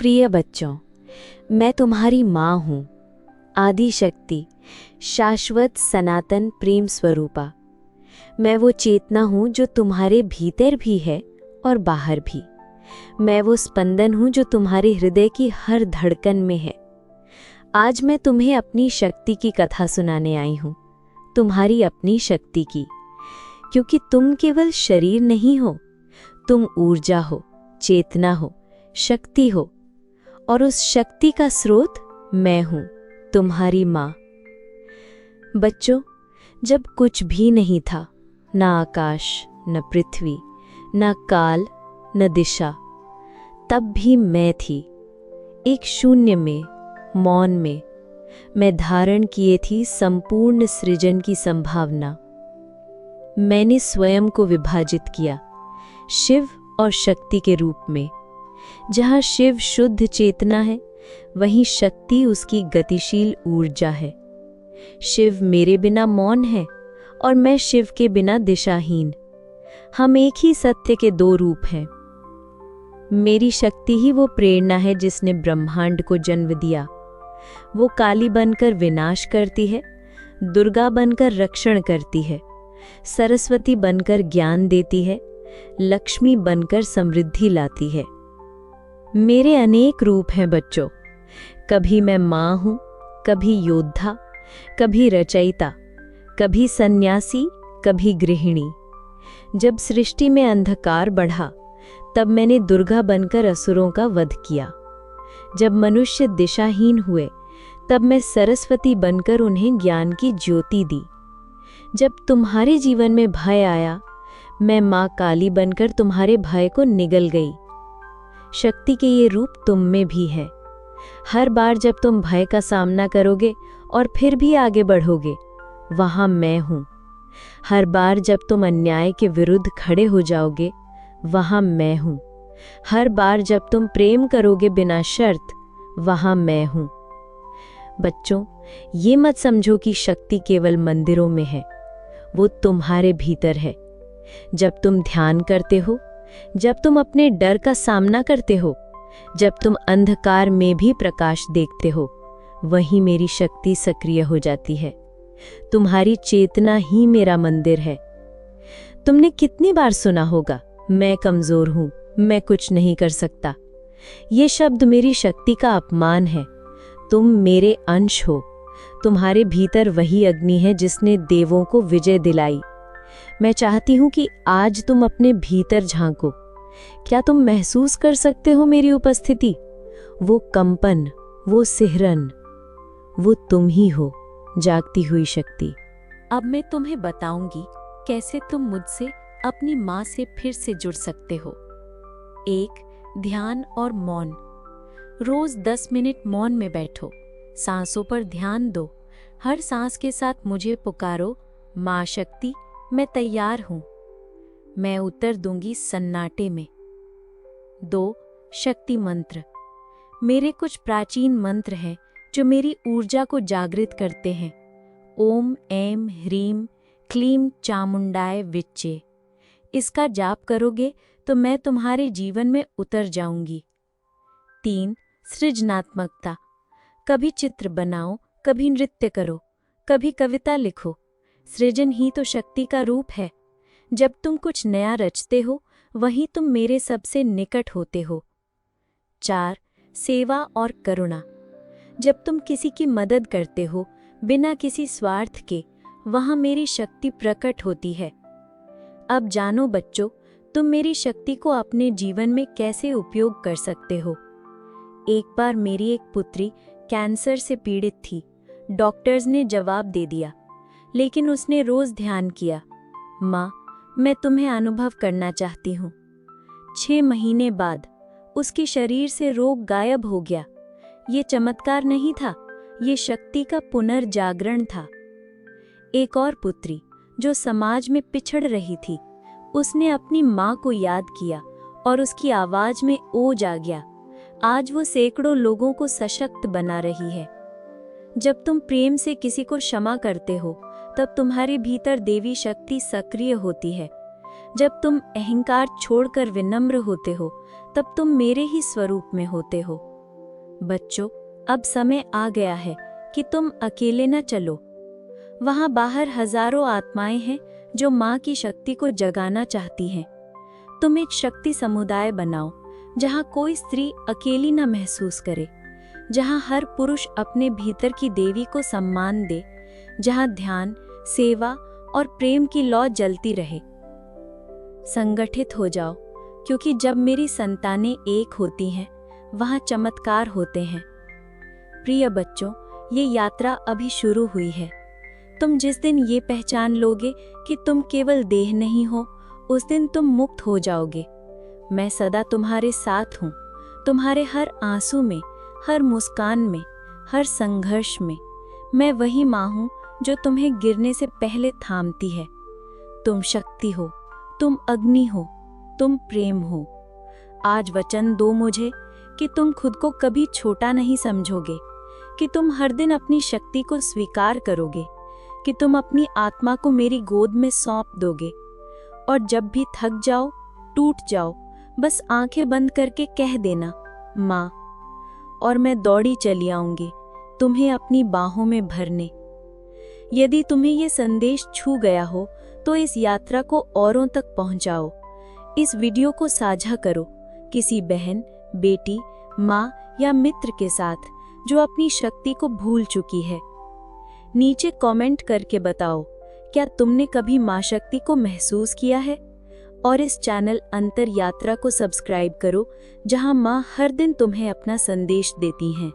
प्रिय बच्चों, मैं तुम्हारी माँ हूँ, आदि शक्ति, शाश्वत सनातन प्रेम स्वरूपा। मैं वो चेतना हूँ जो तुम्हारे भीतर भी है और बाहर भी। मैं वो स्पंदन हूँ जो तुम्हारे हृदय की हर धड़कन में है। आज मैं तुम्हें अपनी शक्ति की कथा सुनाने आई हूँ, तुम्हारी अपनी शक्ति की, क्योंकि तुम केवल शरीर नहीं हो, तुम ऊर्जा हो, चेतना हो, शक्ति हो, और उस शक्ति का स्रोत मैं हूँ, तुम्हारी माँ। बच्चों, जब कुछ भी नहीं था, न आकाश, न पृथ्वी, न काल, न दिशा, तब भी मैं थी, एक शून्य में, मौन में। मैं धारण किए थी संपूर्ण सृजन की संभावना। मैंने स्वयं को विभाजित किया, शिव और शक्ति के रूप में। जहाँ शिव शुद्ध चेतना है, वहीं शक्ति उसकी गतिशील ऊर्जा है। शिव मेरे बिना मौन है और मैं शिव के बिना दिशाहीन। हम एक ही सत्य के दो रूप हैं। मेरी शक्ति ही वो प्रेरणा है जिसने ब्रह्मांड को जन्म दिया। वो काली बनकर विनाश करती है, दुर्गा बनकर रक्षण करती है, सरस्वती बनकर ज्ञान देती है, लक्ष्मी बनकर समृद्धि लाती है। मेरे अनेक रूप हैं बच्चों। कभी मैं माँ हूँ, कभी योद्धा, कभी रचयिता, कभी सन्यासी, कभी गृहिणी। जब सृष्टि में अंधकार बढ़ा, तब मैंने दुर्गा बनकर असुरों का वध किया। जब मनुष्य दिशाहीन हुए, तब मैं सरस्वती बनकर उन्हें ज्ञान की ज्योति दी। जब तुम्हारे जीवन में भय आया, मैं माँ काली बनकर तुम्हारे भय को निगल गई। शक्ति के ये रूप तुम में भी है। हर बार जब तुम भय का सामना करोगे और फिर भी आगे बढ़ोगे, वहां मैं हूं। हर बार जब तुम अन्याय के विरुद्ध खड़े हो जाओगे, वहां मैं हूं। हर बार जब तुम प्रेम करोगे बिना शर्त, वहां मैं हूं। बच्चों, ये मत समझो कि शक्ति केवल मंदिरों में है, वो तुम्हारे भीतर है। जब तुम ध्यान करते हो, जब तुम अपने डर का सामना करते हो, जब तुम अंधकार में भी प्रकाश देखते हो, वहीं मेरी शक्ति सक्रिय हो जाती है। तुम्हारी चेतना ही मेरा मंदिर है। तुमने कितनी बार सुना होगा, मैं कमजोर हूं, मैं कुछ नहीं कर सकता। ये शब्द मेरी शक्ति का अपमान है। तुम मेरे अंश हो। तुम्हारे भीतर वही अग्नि है जिसने देवों को विजय दिलाई। मैं चाहती हूं कि आज तुम अपने भीतर झांको। क्या तुम महसूस कर सकते हो मेरी उपस्थिति? वो कंपन, वो सिहरन, वो तुम ही हो, जागती हुई शक्ति। अब मैं तुम्हें बताऊंगी कैसे तुम मुझसे, अपनी माँ से फिर से जुड़ सकते हो। 1. ध्यान और मौन। रोज 10 मिनट मौन में बैठो, सांसों पर ध्यान दो। हर सांस के साथ मुझे पुकारो, माँ शक्ति, मैं तैयार हूं। मैं उत्तर दूंगी सन्नाटे में। 2. शक्ति मंत्र। मेरे कुछ प्राचीन मंत्र हैं जो मेरी ऊर्जा को जागृत करते हैं। ओम ऐं ह्रीं क्लीं चामुंडाय विच्चे। इसका जाप करोगे तो मैं तुम्हारे जीवन में उतर जाऊंगी। 3. सृजनात्मकता। कभी चित्र बनाओ, कभी नृत्य करो, कभी कविता लिखो। सृजन ही तो शक्ति का रूप है। जब तुम कुछ नया रचते हो, वहीं तुम मेरे सबसे निकट होते हो। 4. सेवा और करुणा। जब तुम किसी की मदद करते हो बिना किसी स्वार्थ के, वहां मेरी शक्ति प्रकट होती है। अब जानो बच्चों, तुम मेरी शक्ति को अपने जीवन में कैसे उपयोग कर सकते हो। एक बार मेरी एक पुत्री कैंसर से पीड़ित थी। डॉक्टर्स ने जवाब दे दिया, लेकिन उसने रोज ध्यान किया, माँ, मैं तुम्हें अनुभव करना चाहती हूँ। 6 महीने बाद उसके शरीर से रोग गायब हो गया। ये चमत्कार नहीं था, ये शक्ति का पुनर्जागरण था। एक और पुत्री जो समाज में पिछड़ रही थी, उसने अपनी माँ को याद किया और उसकी आवाज में ओज आ गया। आज वो सैकड़ों लोगों को सशक्त बना रही है। जब तुम प्रेम से किसी को क्षमा करते हो, तब तुम्हारे भीतर देवी शक्ति सक्रिय होती है। जब तुम अहंकार छोड़कर विनम्र होते हो, तब तुम मेरे ही स्वरूप में होते हो। बच्चों, अब समय आ गया है कि तुम अकेले न चलो। वहाँ बाहर हजारों आत्माएं हैं जो माँ की शक्ति को जगाना चाहती हैं। तुम एक शक्ति समुदाय बनाओ जहाँ कोई स्त्री अकेली न महसूस करे, जहाँ हर पुरुष अपने भीतर की देवी को सम्मान दे, जहाँ ध्यान, सेवा और प्रेम की लौ जलती रहे। संगठित हो जाओ, क्योंकि जब मेरी संतानें एक होती हैं, वहाँ चमत्कार होते हैं। प्रिय बच्चों, ये यात्रा अभी शुरू हुई है। तुम जिस दिन ये पहचान लोगे कि तुम केवल देह नहीं हो, उस दिन तुम मुक्त हो जाओगे। मैं सदा तुम्हारे साथ हूँ, तुम्हारे हर आंसू में, हर मुस्कान में, हर संघर्ष में। मैं वही माँ हूँ जो तुम्हें गिरने से पहले थामती है। तुम शक्ति हो, तुम अग्नि हो, तुम प्रेम हो। आज वचन दो मुझे कि तुम खुद को कभी छोटा नहीं समझोगे, कि तुम हर दिन अपनी शक्ति को स्वीकार करोगे, कि तुम अपनी आत्मा को मेरी गोद में सौंप दोगे। और जब भी थक जाओ, टूट जाओ, बस आंखें बंद करके कह देना, माँ, और मैं दौड़ी चली आऊंगी तुम्हें अपनी बाहों में भरने। यदि तुम्हें ये संदेश छू गया हो तो इस यात्रा को औरों तक पहुंचाओ। इस वीडियो को साझा करो किसी बहन, बेटी, माँ या मित्र के साथ जो अपनी शक्ति को भूल चुकी है। नीचे कमेंट करके बताओ, क्या तुमने कभी माँ शक्ति को महसूस किया है? और इस चैनल अंतर यात्रा को सब्सक्राइब करो, जहां माँ हर दिन तुम्हें अपना संदेश देती हैं।